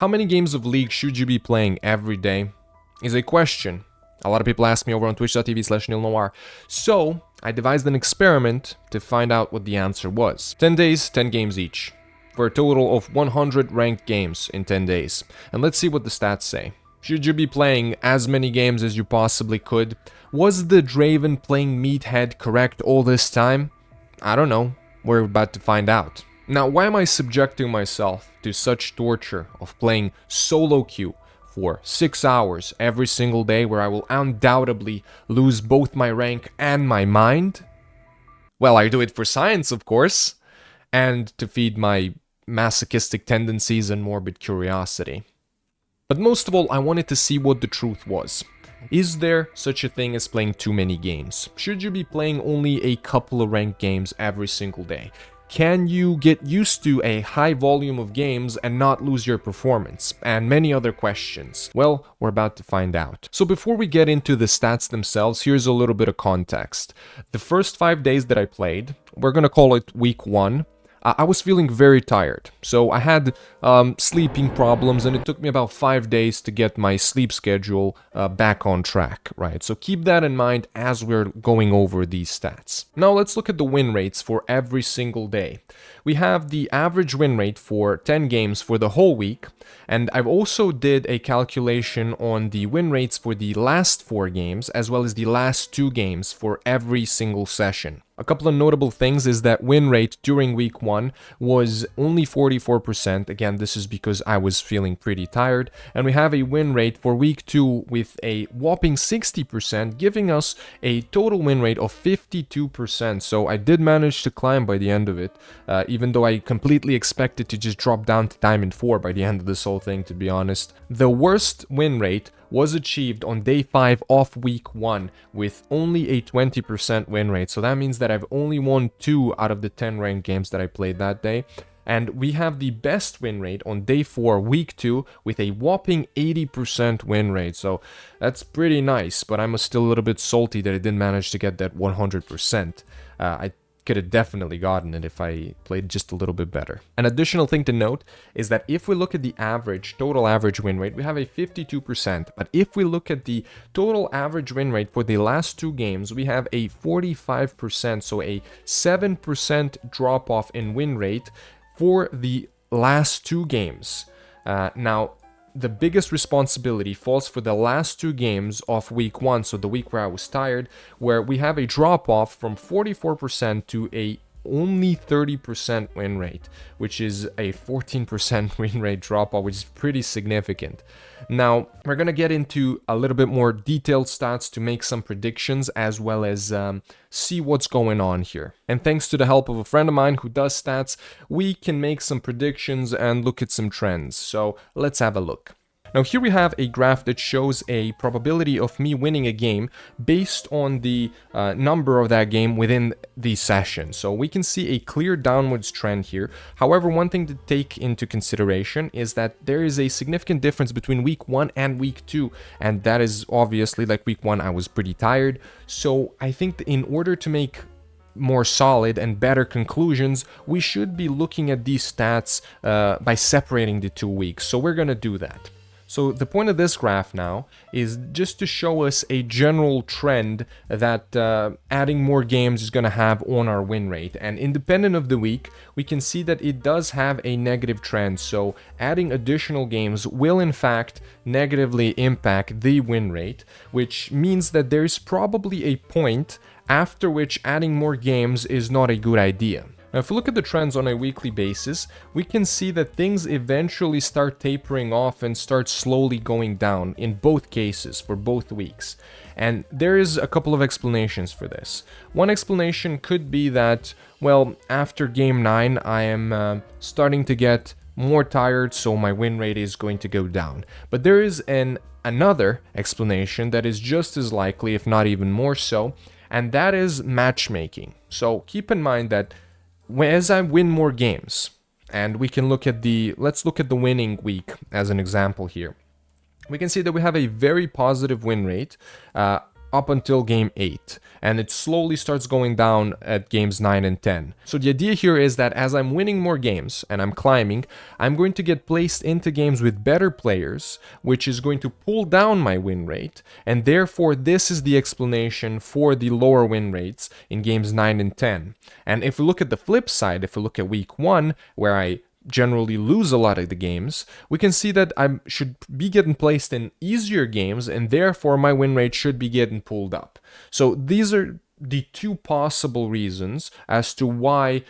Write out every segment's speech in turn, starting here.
How many games of League should you be playing every day? Is a question a lot of people ask me over on twitch.tv/nilnoir. So I devised an experiment to find out what the answer was. 10 days, 10 games each, for a total of 100 ranked games in 10 days. And let's see what the stats say. Should you be playing as many games as you possibly could? Was the Draven playing Meathead correct all this time? I don't know. We're about to find out. Now, why am I subjecting myself to such torture of playing solo queue for 6 hours every single day, where I will undoubtedly lose both my rank and my mind? Well, I do it for science, of course, and to feed my masochistic tendencies and morbid curiosity. But most of all, I wanted to see what the truth was. Is there such a thing as playing too many games? Should you be playing only a couple of ranked games every single day? Can you get used to a high volume of games and not lose your performance? And many other questions. Well, we're about to find out. So before we get into the stats themselves, here's a little bit of context. The first 5 days that I played, we're gonna call it week 1, I was feeling very tired, so I had sleeping problems, and it took me about 5 days to get my sleep schedule back on track, right? So keep that in mind as we're going over these stats. Now let's look at the win rates for every single day. We have the average win rate for 10 games for the whole week, and I've also did a calculation on the win rates for the last 4 games, as well as the last 2 games for every single session. A couple of notable things is that win rate during week 1 was only 44%. Again, this is because I was feeling pretty tired. And we have a win rate for week 2 with a whopping 60%, giving us a total win rate of 52%. So I did manage to climb by the end of it, even though I completely expected to just drop down to Diamond 4 by the end of this whole thing, to be honest. The worst win rate was achieved on day 5 of week 1 with only a 20% win rate. So that means that I've only won 2 out of the 10 ranked games that I played that day. And we have the best win rate on day 4, week 2, with a whopping 80% win rate. So that's pretty nice, but I'm still a little bit salty that I didn't manage to get that 100%. I could have definitely gotten it if I played just a little bit better. An additional thing to note is that if we look at the total average win rate, we have a 52%. But if we look at the total average win rate for the last 2 games, we have a 45%, so a 7% drop off in win rate for the last 2 games. Now, the biggest responsibility falls for the last 2 games of week 1, so the week where I was tired, where we have a drop off from 44% to a only 30% win rate, which is a 14% win rate drop off, which is pretty significant. Now, we're going to get into a little bit more detailed stats to make some predictions, as well as see what's going on here. And thanks to the help of a friend of mine who does stats, we can make some predictions and look at some trends. So let's have a look. Now here we have a graph that shows a probability of me winning a game based on the number of that game within the session. So we can see a clear downwards trend here. However, one thing to take into consideration is that there is a significant difference between week 1 and week 2. And that is obviously, like week 1, I was pretty tired. So I think that in order to make more solid and better conclusions, we should be looking at these stats by separating the 2 weeks. So we're going to do that. So the point of this graph now is just to show us a general trend that adding more games is going to have on our win rate. And independent of the week, we can see that it does have a negative trend. So adding additional games will in fact negatively impact the win rate, which means that there's probably a point after which adding more games is not a good idea. Now, if we look at the trends on a weekly basis, we can see that things eventually start tapering off and start slowly going down in both cases for both weeks. And there is a couple of explanations for this. One explanation could be that, well, after game 9, I am starting to get more tired, so my win rate is going to go down. But there is another explanation that is just as likely, if not even more so, and that is matchmaking. So keep in mind that as I win more games, and we can look at let's look at the winning week as an example here. We can see that we have a very positive win rate up until game 8, and it slowly starts going down at games 9 and 10. So the idea here is that as I'm winning more games and I'm climbing, I'm going to get placed into games with better players, which is going to pull down my win rate, and therefore this is the explanation for the lower win rates in games 9 and 10. And if we look at the flip side, if we look at week 1, where I generally lose a lot of the games, we can see that I should be getting placed in easier games, and therefore my win rate should be getting pulled up. So these are the two possible reasons as to why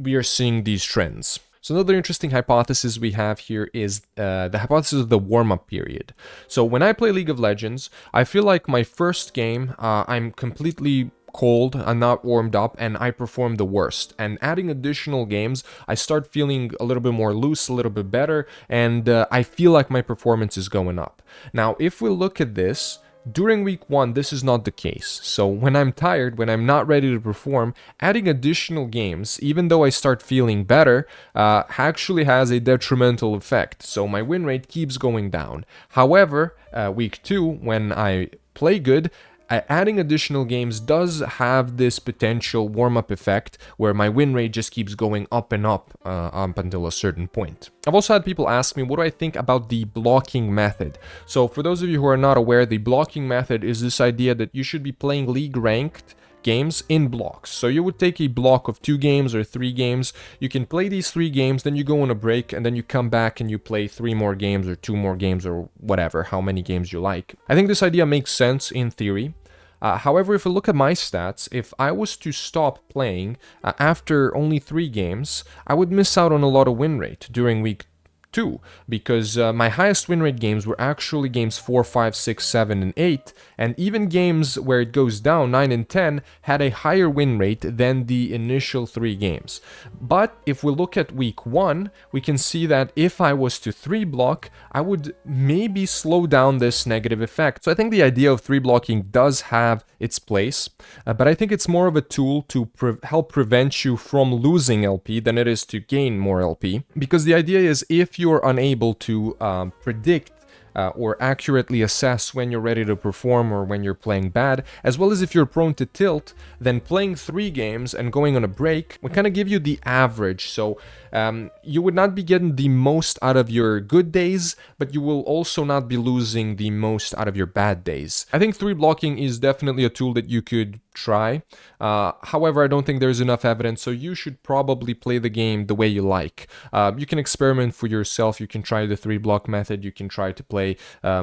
we are seeing these trends. So another interesting hypothesis we have here is the hypothesis of the warm-up period. So when I play League of Legends, I feel like my first game, I'm completely cold, I'm not warmed up, and I perform the worst. And adding additional games, I start feeling a little bit more loose, a little bit better, and I feel like my performance is going up. Now, if we look at this, during week 1, this is not the case. So when I'm tired, when I'm not ready to perform, adding additional games, even though I start feeling better, actually has a detrimental effect. So my win rate keeps going down. However, week 2, when I play good, adding additional games does have this potential warm-up effect where my win rate just keeps going up and up until a certain point. I've also had people ask me, what do I think about the blocking method? So for those of you who are not aware, the blocking method is this idea that you should be playing league ranked games in blocks. So you would take a block of 2 games or 3 games, you can play these 3 games, then you go on a break, and then you come back and you play 3 more games or 2 more games or whatever, how many games you like. I think this idea makes sense in theory. However, if we look at my stats, if I was to stop playing after only 3 games, I would miss out on a lot of win rate during week 2, because my highest win rate games were actually games 4, 5, 6, 7, and 8, and even games where it goes down, 9 and 10, had a higher win rate than the initial 3 games. But if we look at week 1, we can see that if I was to 3 block, I would maybe slow down this negative effect. So I think the idea of 3 blocking does have its place, but I think it's more of a tool to help prevent you from losing LP than it is to gain more LP, because the idea is if you're unable to predict or accurately assess when you're ready to perform or when you're playing bad, as well as if you're prone to tilt, then playing 3 games and going on a break would kind of give you the average. So you would not be getting the most out of your good days, but you will also not be losing the most out of your bad days. I think 3 blocking is definitely a tool that you could try. However, I don't think there's enough evidence, so you should probably play the game the way you like. You can experiment for yourself, you can try the 3 block method, you can try to play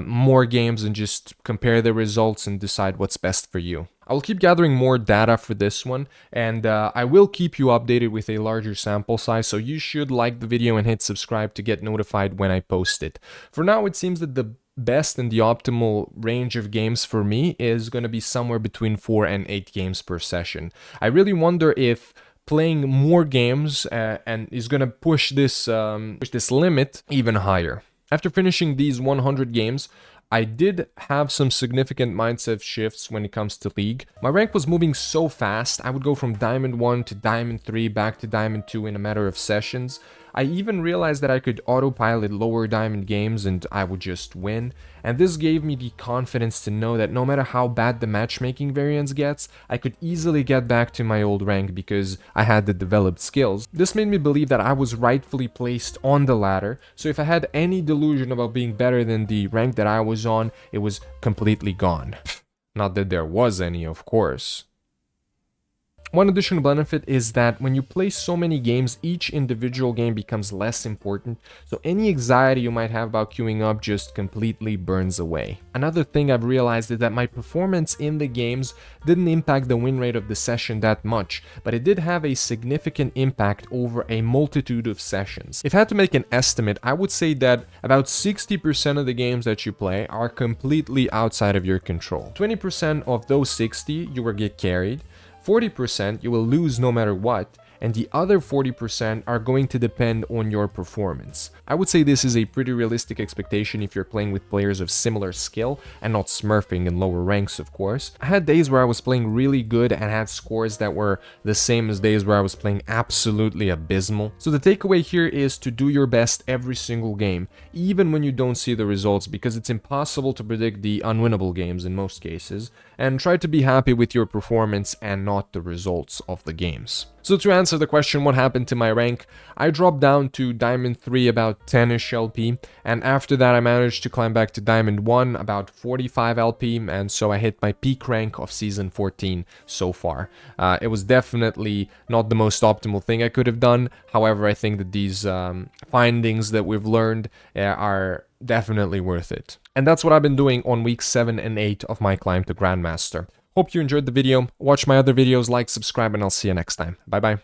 more games and just compare the results and decide what's best for you. I will keep gathering more data for this one, and I will keep you updated with a larger sample size, so you should like the video and hit subscribe to get notified when I post it. For now, it seems that the best and the optimal range of games for me is going to be somewhere between 4 and 8 games per session. I really wonder if playing more games and is going to push this limit even higher. After finishing these 100 games, I did have some significant mindset shifts when it comes to League. My rank was moving so fast, I would go from Diamond 1 to Diamond 3 back to Diamond 2 in a matter of sessions. I even realized that I could autopilot lower diamond games and I would just win, and this gave me the confidence to know that no matter how bad the matchmaking variance gets, I could easily get back to my old rank because I had the developed skills. This made me believe that I was rightfully placed on the ladder, so if I had any delusion about being better than the rank that I was on, it was completely gone. Not that there was any, of course. One additional benefit is that when you play so many games, each individual game becomes less important, so any anxiety you might have about queuing up just completely burns away. Another thing I've realized is that my performance in the games didn't impact the win rate of the session that much, but it did have a significant impact over a multitude of sessions. If I had to make an estimate, I would say that about 60% of the games that you play are completely outside of your control. 20% of those 60 you will get carried, 40% you will lose no matter what, and the other 40% are going to depend on your performance. I would say this is a pretty realistic expectation if you're playing with players of similar skill and not smurfing in lower ranks, of course. I had days where I was playing really good and had scores that were the same as days where I was playing absolutely abysmal. So the takeaway here is to do your best every single game, even when you don't see the results, because it's impossible to predict the unwinnable games in most cases, and try to be happy with your performance and not the results of the games. So to answer the question what happened to my rank, I dropped down to Diamond 3 about 10ish LP, and after that I managed to climb back to Diamond 1 about 45 LP, and so I hit my peak rank of Season 14 so far. It was definitely not the most optimal thing I could have done, however I think that these findings that we've learned are definitely worth it. And that's what I've been doing on weeks 7 and 8 of my climb to Grandmaster. Hope you enjoyed the video. Watch my other videos, like, subscribe, and I'll see you next time. Bye bye.